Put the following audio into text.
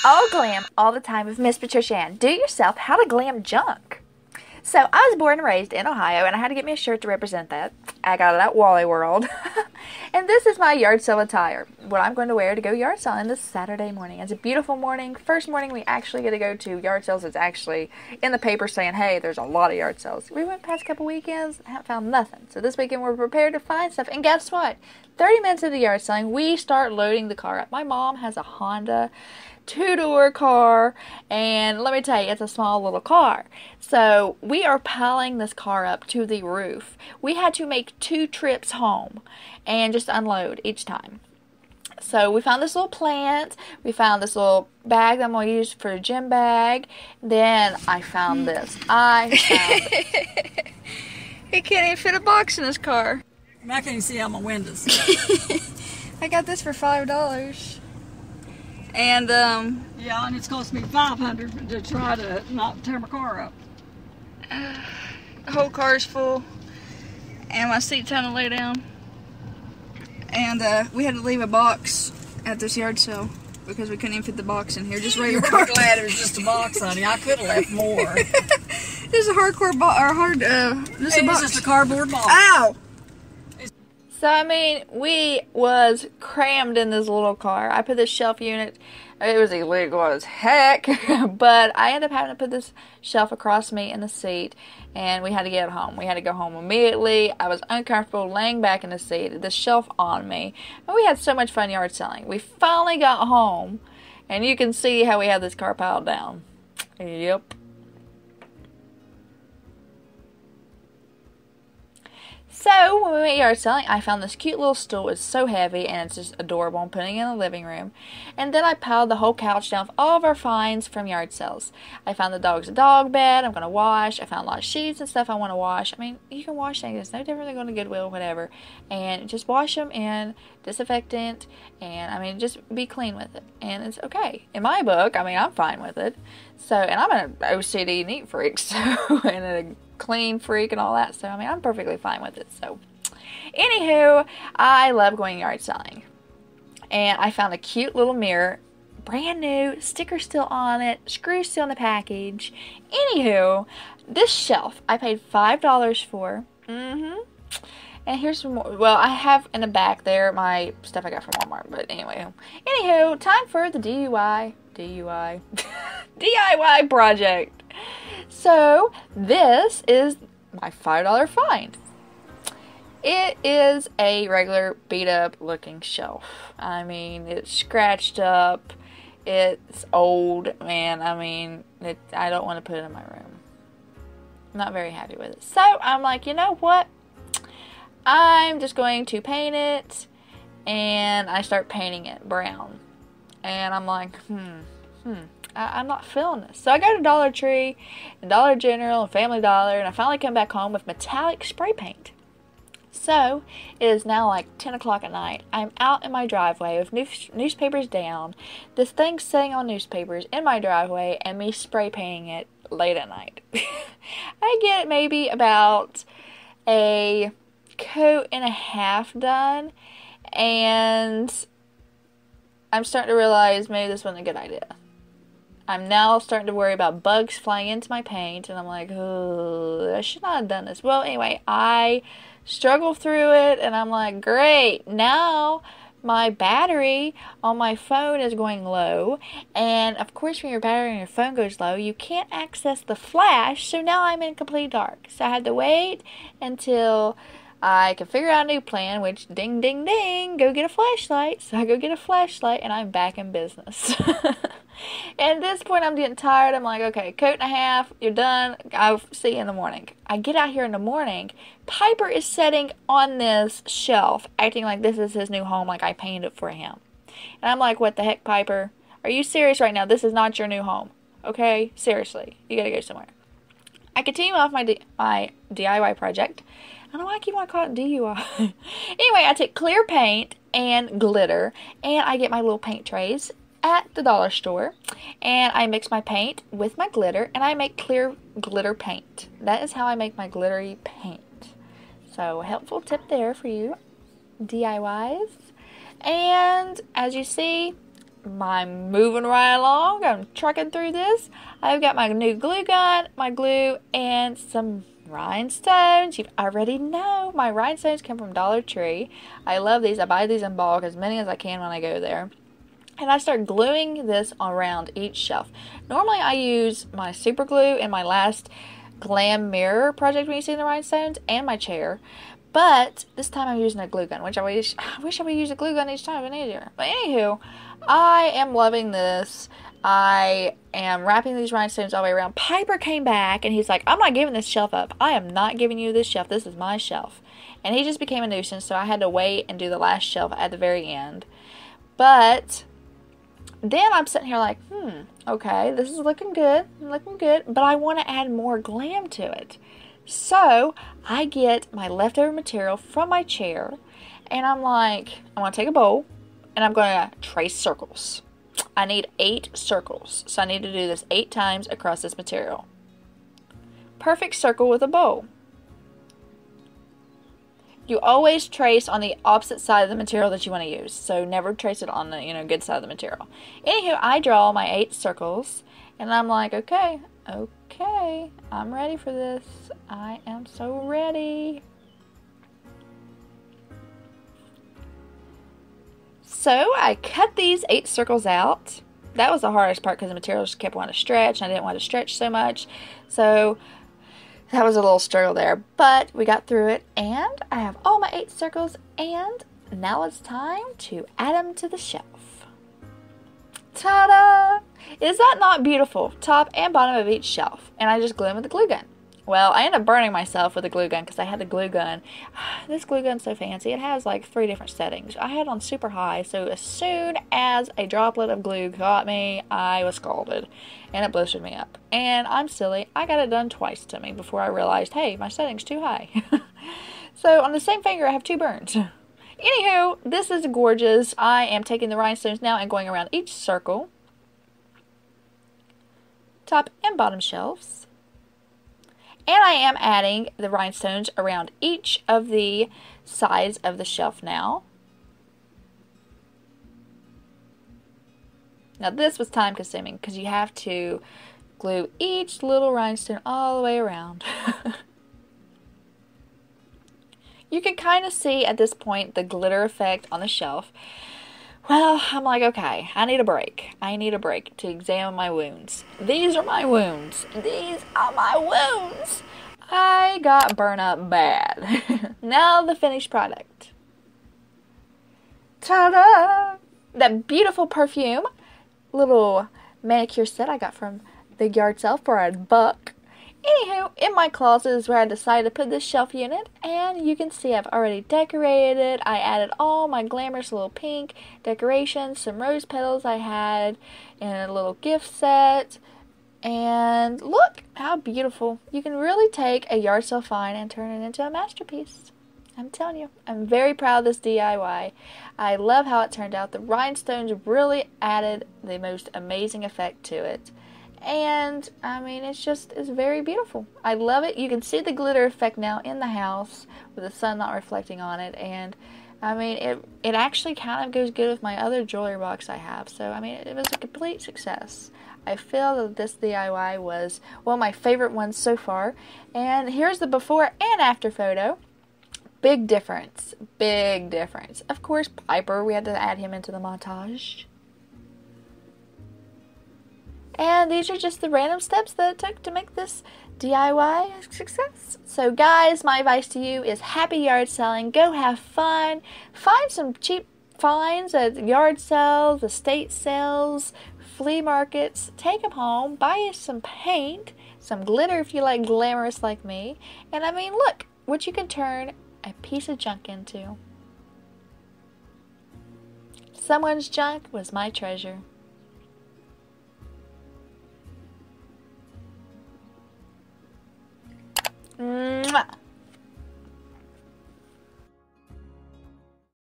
All glam, all the time with Miss Patricia Ann. Do yourself how to glam junk. So, I was born and raised in Ohio, and I had to get me a shirt to represent that. I got it at Wally World. And this is my yard sale attire. What I'm going to wear to go yard selling this Saturday morning. It's a beautiful morning. First morning we actually get to go to yard sales. It's actually in the paper saying, hey, there's a lot of yard sales. We went past a couple weekends, haven't found nothing. So this weekend we're prepared to find stuff. And guess what? 30 minutes into yard selling, we start loading the car up. My mom has a Honda 2-door car, and let me tell you, it's a small little car. So we are piling this car up to the roof. We had to make 2 trips home and just unload each time. So we found this little plant, we found this little bag that I'm going to use for a gym bag, then I found this. He can't even fit a box in his car. I can't even see out my windows. I got this for $5. And, yeah, and it's cost me $500 to try to not tear my car up. the whole car's full, and my seat's having to lay down. And, we had to leave a box at this yard sale because we couldn't even fit the box in here. Just regular car. I'm glad it was just a box, honey. I could have left more. This is a hardcore box, or this is a box. It's just a cardboard box. Ow! So, I mean, we was crammed in this little car. I put this shelf unit, it was illegal as heck, but I ended up having to put this shelf across me in the seat, and we had to get home. We had to go home immediately. I was uncomfortable laying back in the seat, the shelf on me, and we had so much fun yard selling. We finally got home, and you can see how we had this car piled down. Yep. So, when we went yard selling, I found this cute little stool. It's so heavy, and it's just adorable. I'm putting it in the living room. And then I piled the whole couch down with all of our finds from yard sales. I found the dog's dog bed I'm going to wash. I found a lot of sheets and stuff I want to wash. I mean, you can wash things. It's no different than going to Goodwill, whatever. And just wash them in disinfectant, and, I mean, just be clean with it. And it's okay. In my book, I mean, I'm fine with it. So, and I'm an OCD neat freak, so, and a clean freak and all that, so I mean I'm perfectly fine with it. So anywho, I love going yard selling, and I found a cute little mirror, brand new, sticker still on it, screw still in the package. Anywho, this shelf I paid $5 for. And here's some more. Well, I have in the back there my stuff I got from Walmart, but anywho, time for the DIY project. So, this is my $5 find. It is a regular beat up looking shelf. I mean, it's scratched up. It's old, man. I mean, I don't want to put it in my room. I'm not very happy with it. So, I'm like, you know what? I'm just going to paint it. And I start painting it brown. And I'm like, I'm not feeling this. So I go to Dollar Tree and Dollar General and Family Dollar, and I finally come back home with metallic spray paint. So it is now like 10 o'clock at night. I'm out in my driveway with newspapers down, this thing sitting on newspapers in my driveway, and me spray painting it late at night. I get maybe about a coat and a half done, and I'm starting to realize maybe this wasn't a good idea. I'm now starting to worry about bugs flying into my paint, and I'm like, oh, I should not have done this. Well, anyway, I struggle through it, and I'm like, great, now my battery on my phone is going low, and of course when your battery on your phone goes low, you can't access the flash, so now I'm in complete dark. So I had to wait until I can figure out a new plan, which, ding, ding, ding, go get a flashlight. So I go get a flashlight, and I'm back in business. And at this point, I'm getting tired. I'm like, okay, coat and a half, you're done. I'll see you in the morning. I get out here in the morning. Piper is sitting on this shelf, acting like this is his new home, like I painted it for him. And I'm like, what the heck, Piper? Are you serious right now? This is not your new home. Okay? Seriously. You gotta go somewhere. I continue off my DIY project. I don't know why I keep on calling it DIY. Anyway, I take clear paint and glitter, and I get my little paint trays at the dollar store, and I mix my paint with my glitter, and I make clear glitter paint. That is how I make my glittery paint. So, a helpful tip there for you DIYs. And as you see, I'm moving right along. I'm trucking through this. I've got my new glue gun, my glue, and some rhinestones. You already know my rhinestones come from Dollar Tree. I love these. I buy these in bulk, as many as I can when I go there. And I start gluing this around each shelf. Normally I use my super glue in my last glam mirror project when you see the rhinestones, and my chair. But this time I'm using a glue gun, which I wish I would use a glue gun each time. It's easier. But anywho, I am loving this. I am wrapping these rhinestones all the way around. Piper came back and he's like, I'm not giving this shelf up. I am not giving you this shelf. This is my shelf. And he just became a nuisance, so I had to wait and do the last shelf at the very end. But then I'm sitting here like, okay, this is looking good, but I want to add more glam to it. So I get my leftover material from my chair, and I'm like, I want to take a bowl, and I'm going to trace circles. I need 8 circles, so I need to do this 8 times across this material. Perfect circle with a bowl. You always trace on the opposite side of the material that you want to use, so never trace it on the good side of the material. Anywho, I draw my 8 circles, and I'm like, okay, I'm ready for this. I am so ready. So I cut these 8 circles out. That was the hardest part because the material just kept wanting to stretch, and I didn't want to stretch so much. So that was a little struggle there, but we got through it, and I have all my 8 circles, and now it's time to add them to the shelf. Ta-da! Is that not beautiful? Top and bottom of each shelf, and I just glue them with the glue gun. Well, I ended up burning myself with the glue gun because I had the glue gun. This glue gun's so fancy. It has like 3 different settings. I had it on super high, so as soon as a droplet of glue caught me, I was scalded, and it blistered me up. And I'm silly. I got it done twice to me before I realized, hey, my setting's too high. So on the same finger, I have 2 burns. Anywho, this is gorgeous. I am taking the rhinestones now and going around each circle, top and bottom shelves. And I am adding the rhinestones around each of the sides of the shelf now. Now this was time consuming because you have to glue each little rhinestone all the way around. You can kind of see at this point the glitter effect on the shelf. Well, I'm like, okay, I need a break. I need a break to examine my wounds. These are my wounds. These are my wounds. I got burnt up bad. Now the finished product. Ta-da! That beautiful perfume. Little manicure set I got from the yard sale for $1. Anywho, in my closet is where I decided to put this shelf unit, and you can see I've already decorated it. I added all my glamorous little pink decorations, some rose petals I had in a little gift set, and look how beautiful. You can really take a yard sale find and turn it into a masterpiece. I'm telling you, I'm very proud of this DIY. I love how it turned out. The rhinestones really added the most amazing effect to it. And, I mean, it's very beautiful. I love it. You can see the glitter effect now in the house with the sun not reflecting on it. And, I mean, it actually kind of goes good with my other jewelry box I have. So, I mean, it was a complete success. I feel that this DIY was one of my favorite ones so far. And here's the before and after photo. Big difference. Big difference. Of course, Piper, we had to add him into the montage. And these are just the random steps that it took to make this DIY a success. So guys, my advice to you is happy yard selling. Go have fun. Find some cheap finds at yard sales, estate sales, flea markets. Take them home. Buy you some paint, some glitter if you like glamorous like me. And I mean, look what you can turn a piece of junk into. Someone's junk was my treasure.